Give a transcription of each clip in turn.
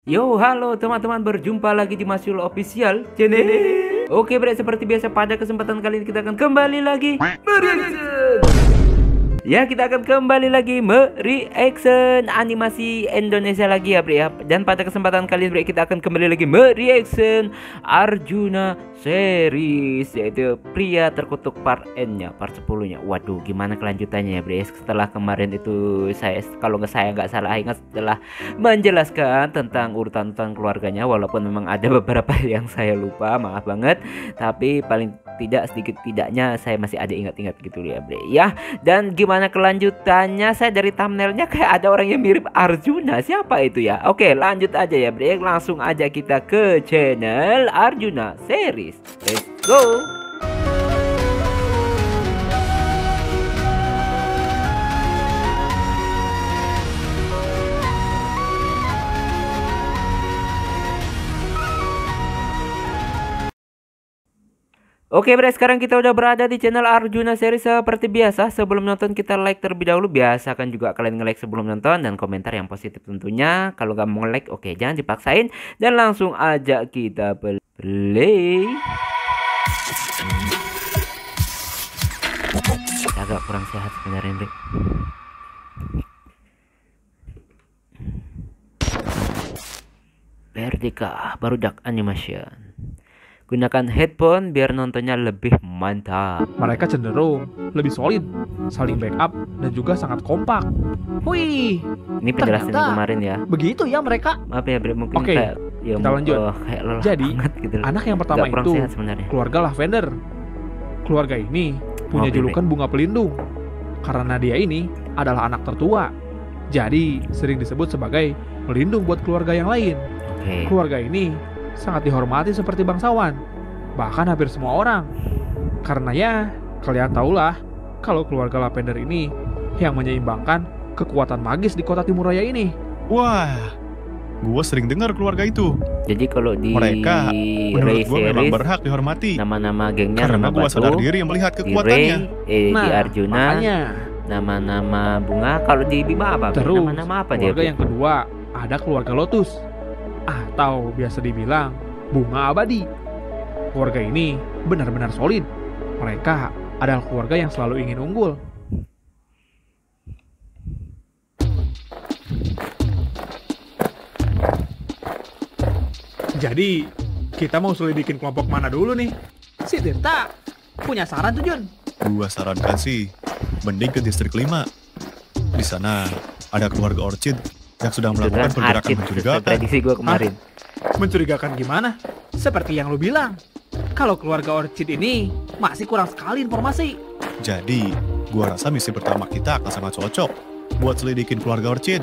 Yo, halo teman-teman, berjumpa lagi di Masyul Official Channel. Oke, bre, seperti biasa pada kesempatan kali ini kita akan kembali lagi mereaction. Ya, kita akan kembali lagi mereaction animasi Indonesia lagi ya, bre ya. Dan pada kesempatan kali ini, bre, kita akan kembali lagi mereaction Arjuna series, yaitu Pria Terkutuk part N-nya, part 10-nya. Waduh, gimana kelanjutannya ya, bre? Setelah kemarin itu saya nggak salah ingat, setelah menjelaskan tentang urutan keluarganya, walaupun memang ada beberapa yang saya lupa, maaf banget, tapi paling tidak sedikit tidaknya saya masih ada ingat-ingat gitu ya, bre ya. Dan gimana kelanjutannya, saya dari thumbnailnya kayak ada orang yang mirip Arjuna. Siapa itu ya? Oke, lanjut aja ya, bre. Langsung aja kita ke channel Arjuna series. Let's go. Oke, bre, sekarang kita udah berada di channel Arjuna series. Seperti biasa, sebelum nonton kita like terlebih dahulu. Biasakan juga kalian nge-like sebelum nonton dan komentar yang positif tentunya. Kalau nggak mau like, oke, jangan dipaksain. Dan langsung aja kita play. Agak kurang sehat sebenarnya, bre. Merdeka Barudak Animation. Gunakan headphone biar nontonnya lebih mantap. Mereka cenderung lebih solid, saling backup, dan juga sangat kompak. Wih, Ini penjelasan ternyata kemarin ya. begitu ya mereka. Maaf ya, bre, mungkin Oke, kayak ya, kita lanjut. kayak lelah Jadi, banget gitu loh. anak yang pertama Nggak kurang itu sehat sebenarnya. keluarga Lavender. Keluarga ini punya Oke, julukan bunga pelindung karena dia ini adalah anak tertua. Jadi sering disebut sebagai pelindung buat keluarga yang lain. Oke. Keluarga ini sangat dihormati seperti bangsawan, bahkan hampir semua orang. Karena ya, kalian tahulah kalau keluarga Lavender ini yang menyeimbangkan kekuatan magis di kota Timurraya ini. Wah, gua sering dengar keluarga itu. Jadi kalau di Mereka Ray menurut gua memang series berhak dihormati. nama-nama gengnya, Karena nama gua sadar batu. diri melihat Di Ray, kekuatannya. di Arjuna, makanya. nama-nama bunga. Kalau di Bima apa? Bre? Terus, Nama-nama apa dia? keluarga Bre? yang kedua ada keluarga Lotus, atau biasa dibilang bunga abadi. Keluarga ini benar-benar solid. Mereka adalah keluarga yang selalu ingin unggul. Jadi, kita mau selidikin kelompok mana dulu nih? Si Tirta punya saran tuh, Jun. Gua sarankan sih, mending ke distrik 5. Di sana ada keluarga Orchid yang sedang melakukan Beneran pergerakan Archid, sesuai mencurigakan. prediksi gua kemarin. Mencurigakan gimana? Seperti yang lu bilang, kalau keluarga Orchid ini masih kurang sekali informasi. Jadi, gua rasa misi pertama kita akan sangat cocok buat selidikin keluarga Orchid.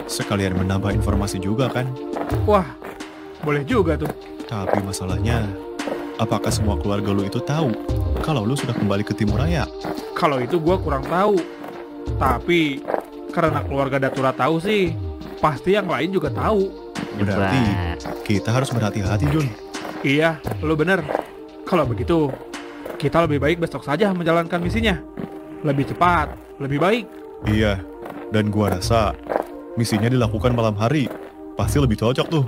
Sekalian menambah informasi juga kan. Wah, boleh juga tuh. Tapi masalahnya, apakah semua keluarga lu itu tahu kalau lu sudah kembali ke Timurraya? Kalau itu gua kurang tahu. Tapi karena keluarga Datura tahu sih, pasti yang lain juga tahu. Berarti Nyebar. kita harus berhati-hati, Jun. Iya, lu bener. Kalau begitu, kita lebih baik besok saja menjalankan misinya. Lebih cepat, lebih baik. Iya, dan gua rasa misinya dilakukan malam hari. Pasti lebih cocok tuh.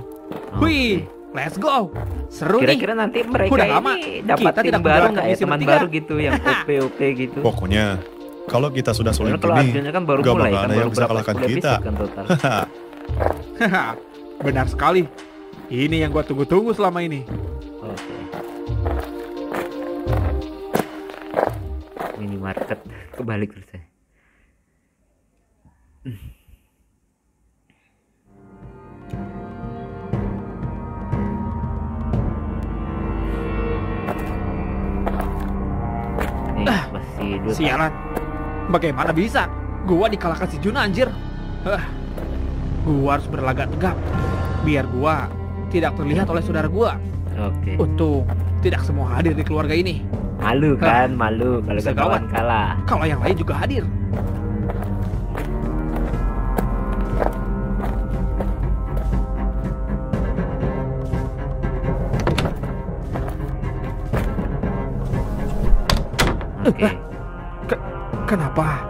Wih, Oke. let's go. Seru Kira-kira nih. nanti mereka Udah lama ini dapat kita tim tidak baru menjalankan nggak ya, misi teman bertiga. baru gitu yang OP gitu. Pokoknya, kalau kita sudah solid Soalnya kalau gini, Arjuna kan baru gak mulai bakal kan, ada yang baru bisa berapa kalahkan 10 kita. episode kan total. Haha, benar sekali. Ini yang gua tunggu-tunggu selama ini. Oke. Minimarket kebalik terus saya. Nih, masih dua. Sialan. Bagaimana bisa? Gua dikalahkan si Jun, anjir. Gua harus berlagak tegap biar gua tidak terlihat oleh saudara gua. Oke. Untung tidak semua hadir di keluarga ini. Malu kan, malu kalau Bisa kawan gawat. kalah. Kalau yang lain juga hadir. Oke. Kenapa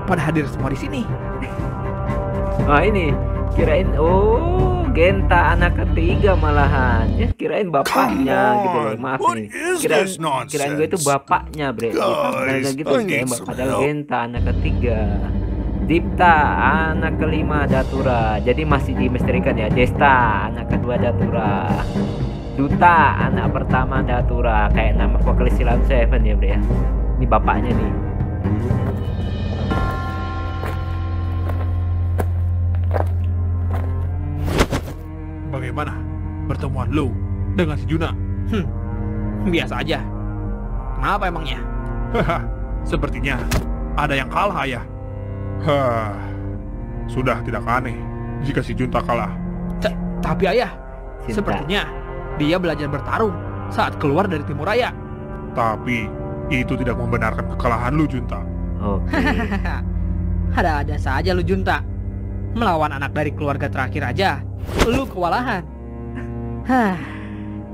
pada hadir semua di sini? Oh ini kirain, oh Genta anak ketiga malahan. Ya kirain bapaknya gitu loh. Maaf nih. Kirain gue itu bapaknya, bre. Padahal gitu padahal Genta anak ketiga. Dipta anak kelima Datura. Jadi masih dimisterikan ya. Desta anak kedua Datura. Duta anak pertama Datura. Kayak nama vokalis Silam Seven ya, bre ya. Ini bapaknya nih. Bagaimana pertemuan lu dengan si Juna? Biasa aja. Kenapa emangnya? Haha, sepertinya ada yang kalah, ayah. Sudah tidak aneh jika si Junta kalah. Tapi ayah, sepertinya dia belajar bertarung saat keluar dari Timuraya. Tapi itu tidak membenarkan kekalahan lu, Junta. Oke. Ada-ada saja lu, Junta. Melawan anak dari keluarga terakhir aja lu kewalahan.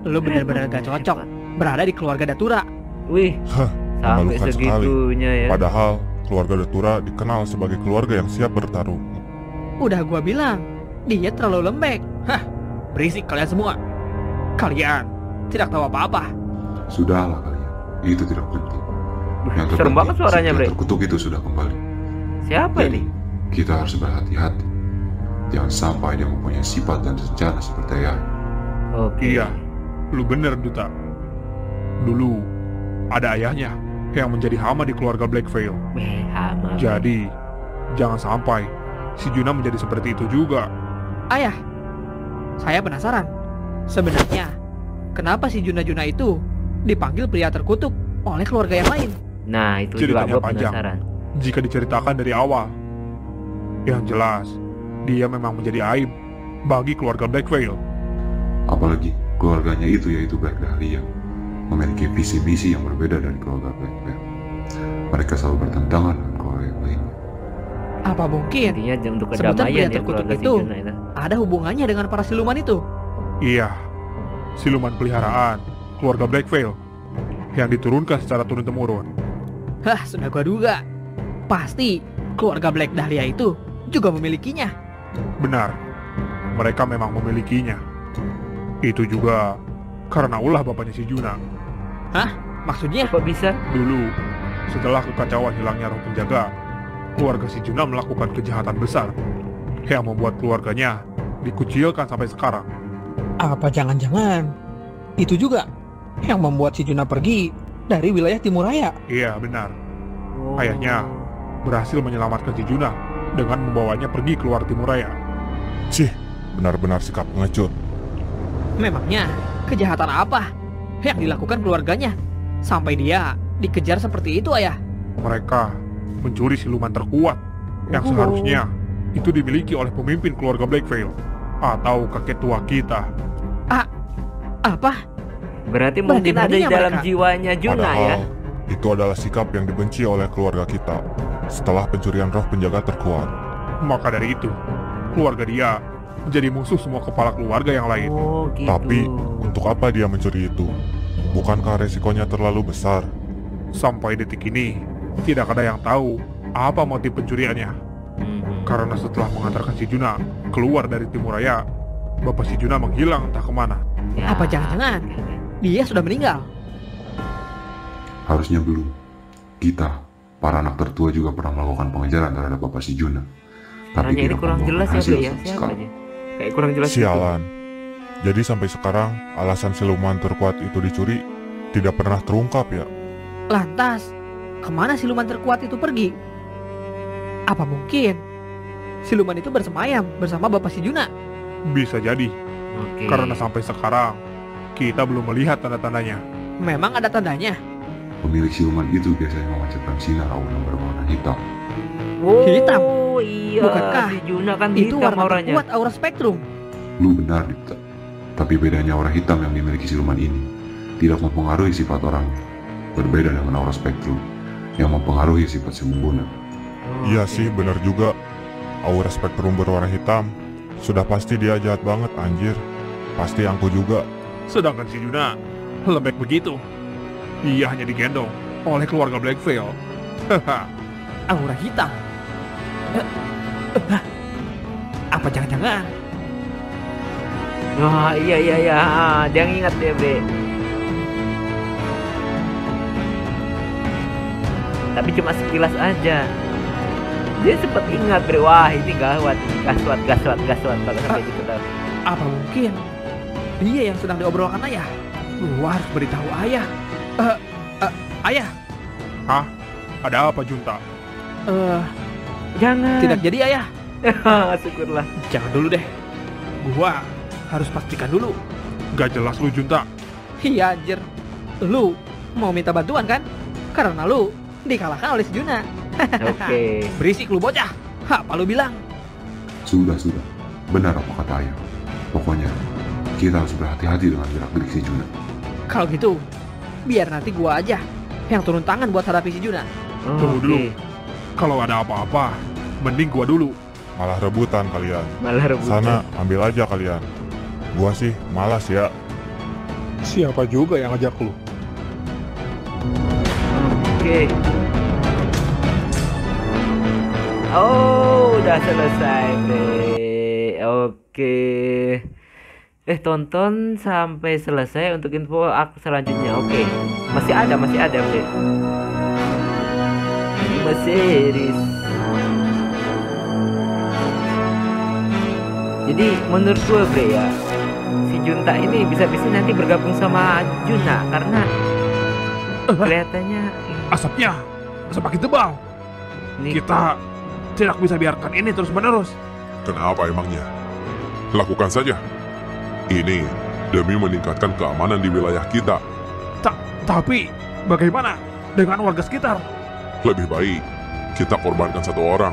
Lu benar-benar gak cocok berada di keluarga Datura. Wih, sampai memalukan segitunya ya. Padahal keluarga Datura dikenal sebagai keluarga yang siap bertarung. Udah gua bilang, dia terlalu lembek. Berisik kalian semua. Kalian tidak tahu apa-apa. Sudahlah kalian, itu tidak penting. Yang Serem banget suaranya, si bre. terkutuk itu sudah kembali. Siapa Jadi, ini? kita harus berhati-hati. Jangan sampai dia mempunyai sifat dan rencana seperti ayah. Oke. Iya, lu bener, Duta. Dulu ada ayahnya yang menjadi hama di keluarga Blackveil. Hama. Jadi, jangan sampai si Juna menjadi seperti itu juga. Ayah, saya penasaran. Sebenarnya, kenapa si Juna-Juna itu dipanggil pria terkutuk oleh keluarga yang lain? Nah, itu juga Ceritanya gue panjang. penasaran. Jika diceritakan dari awal, yang jelas dia memang menjadi aib bagi keluarga Blackveil. Apalagi keluarganya itu yaitu Black Dahlia memiliki visi misi yang berbeda dari keluarga Blackveil. Mereka selalu bertentangan dengan keluarga yang lainnya. Apa mungkin Intinya untuk sebutan kedamaian pria ya terkutuk keluarga si itu Juna itu. ada hubungannya dengan para siluman itu? Iya, siluman peliharaan keluarga Blackveil yang diturunkan secara turun-temurun. Sudah gua duga. Pasti keluarga Black Dahlia itu juga memilikinya. Benar, mereka memang memilikinya. Itu juga karena ulah bapaknya si Juna. Maksudnya? Kok bisa? Dulu, setelah kekacauan hilangnya roh penjaga, keluarga si Juna melakukan kejahatan besar yang membuat keluarganya dikucilkan sampai sekarang. Apa jangan-jangan itu juga yang membuat si Juna pergi dari wilayah Timuraya? Iya, benar. Oh. Ayahnya berhasil menyelamatkan si Juna dengan membawanya pergi keluar Timuraya. Cih, benar-benar sikap pengecut. Memangnya kejahatan apa yang dilakukan keluarganya sampai dia dikejar seperti itu, ayah? Mereka mencuri siluman terkuat yang seharusnya itu dimiliki oleh pemimpin keluarga Blackveil atau kakek tua kita. Apa? Berarti mungkin ada di berani-beraninya dalam mereka. jiwanya Juna Padahal ya. itu adalah sikap yang dibenci oleh keluarga kita setelah pencurian roh penjaga terkuat. Maka dari itu, keluarga dia menjadi musuh semua kepala keluarga yang lain. Oh gitu. Tapi untuk apa dia mencuri itu? Bukankah resikonya terlalu besar? Sampai detik ini, tidak ada yang tahu apa motif pencuriannya. Karena setelah mengantarkan si Juna keluar dari Timuraya, bapak si Juna menghilang entah kemana. Ya. Apa jangan-jangan dia sudah meninggal? Harusnya belum. Kita, para anak tertua juga pernah melakukan pengejaran terhadap bapak si Juna. Caranya ini tidak kurang membuahkan jelas ya, hasil Bre ya. sama Siapa sekali. aja? Kayak kurang jelas gitu. Sialan. Jadi sampai sekarang alasan siluman terkuat itu dicuri tidak pernah terungkap ya. Lantas, kemana siluman terkuat itu pergi? Apa mungkin siluman itu bersemayam bersama bapak si Juna? Bisa jadi, Oke. karena sampai sekarang kita belum melihat tanda-tandanya. Memang ada tandanya. Pemilik siluman itu biasanya memancarkan sinar aura berwarna hitam. Oh, Hitam? iya. Bukankah Si Juna kan Itu hitam warna auranya. terkuat aura spektrum. Lu benar, Dipta. Tapi bedanya aura hitam yang dimiliki siluman ini tidak mempengaruhi sifat orangnya. Berbeda dengan aura spektrum yang mempengaruhi sifat si pengguna. Oh, Iya oke. sih, benar juga. Aura spektrum berwarna hitam. Sudah pasti dia jahat banget, anjir. Pasti angku juga. Sedangkan si Juna lembek begitu. Dia hanya digendong oleh keluarga Blackveil. Haha. Aura hitam. Apa jangan-jangan Wah, iya iya iya. Dia ngingat ya, Bre. Tapi cuma sekilas aja. Dia sempat ingat, Bre. Wah, ini gawat, ini gaswat kalau sampai gitu tahu. Apa mungkin dia yang sedang diobrolkan ayah? Gua harus beritahu ayah. Ayah, Hah? Ada apa, Junta? Jangan. tidak jadi ayah. Syukurlah. Jangan dulu deh. Gua harus pastikan dulu. Gak jelas lu, Junta. Iya anjir. Lu mau minta bantuan kan? Karena lu dikalahkan oleh si Juna. Oke. Berisik lu bocah. Apa lu bilang? Sudah. Benar apa kata ayah. Pokoknya, kita harus berhati-hati dengan gerak-gerik si Juna. Kalau gitu, biar nanti gua aja yang turun tangan buat hadapi si Juna. Tunggu dulu. Kalau ada apa-apa, mending gua dulu. Malah rebutan kalian. Malah rebutan. Sana, ambil aja kalian. Gua sih malas ya. Siapa juga yang ngajak lu? Oke. Oh, udah selesai, Bre. Oke. Tonton sampai selesai untuk info aku selanjutnya. Oke. Masih ada, Bre. Series. Jadi menurut gue, Bre, ya, si Junta ini bisa-bisa nanti bergabung sama Juna karena kelihatannya Asapnya semakin tebal. ini Kita tidak bisa biarkan ini terus-menerus. Kenapa emangnya? Lakukan saja. Ini demi meningkatkan keamanan di wilayah kita. Tapi bagaimana dengan warga sekitar? Lebih baik kita korbankan 1 orang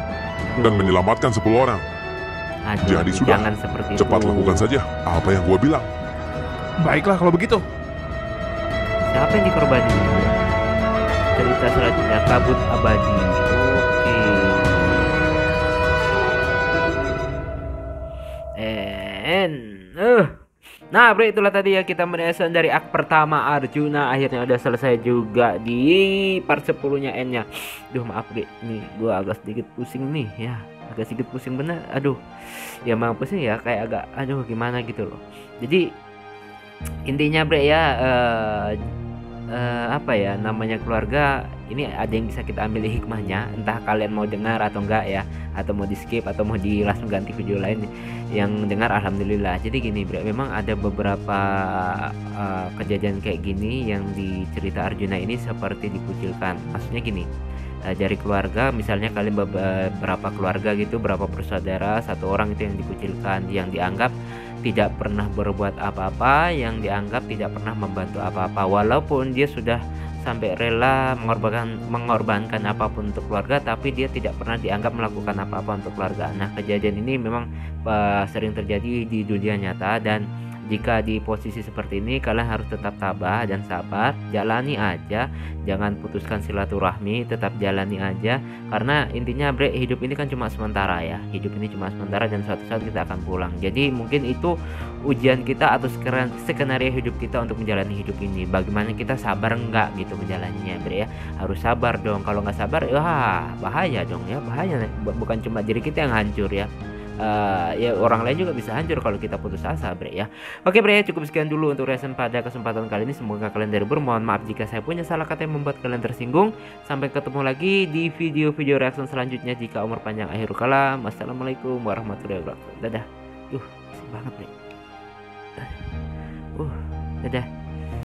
dan menyelamatkan 10 orang. aduh, Jadi sudah, jangan seperti Cepat itu. lakukan saja apa yang gua bilang. Baiklah kalau begitu. Siapa yang dikorbanin? Cerita selanjutnya kabut abadi. Oke. Nah, Bre, itulah tadi ya kita menyelesaikan dari ak pertama Arjuna. Akhirnya udah selesai juga di part 10-nya N-nya. Duh, maaf, Bre. Ini gua agak sedikit pusing nih ya. Agak sedikit pusing bener. Aduh. Ya memang pusing ya, kayak agak aduh gimana gitu loh. Jadi intinya, Bre, ya apa ya namanya keluarga ini ada yang bisa kita ambil hikmahnya, entah kalian mau dengar atau enggak ya, atau mau di skip atau mau di langsung ganti video lain. Yang dengar alhamdulillah. Jadi gini, Bre, memang ada beberapa kejadian kayak gini yang di cerita Arjuna ini seperti dikucilkan. Maksudnya gini, dari keluarga, misalnya kalian beberapa keluarga gitu, berapa bersaudara, 1 orang itu yang dikucilkan, yang dianggap tidak pernah berbuat apa-apa, yang dianggap tidak pernah membantu apa-apa, walaupun dia sudah sampai rela mengorbankan apapun untuk keluarga, tapi dia tidak pernah dianggap melakukan apa-apa untuk keluarga. Nah, kejadian ini memang sering terjadi di dunia nyata, dan jika di posisi seperti ini kalian harus tetap tabah dan sabar, jalani aja, jangan putuskan silaturahmi, tetap jalani aja, karena intinya, Bre, hidup ini kan cuma sementara ya, hidup ini cuma sementara dan suatu saat kita akan pulang. Jadi mungkin itu ujian kita atau skenario hidup kita untuk menjalani hidup ini, bagaimana kita sabar enggak gitu menjalaninya, Bre, ya. Harus sabar dong, kalau nggak sabar wah bahaya dong ya, bahaya, bukan cuma diri kita yang hancur ya. Ya orang lain juga bisa hancur kalau kita putus asa, Bre, ya. Oke, Bre, cukup sekian dulu untuk reaction pada kesempatan kali ini. Semoga kalian terhibur. Mohon maaf jika saya punya salah kata yang membuat kalian tersinggung. Sampai ketemu lagi di video-video reaction selanjutnya. Jika umur panjang akhirul kalam. Assalamualaikum warahmatullahi wabarakatuh. Dadah. Asik banget, Bre. Dadah.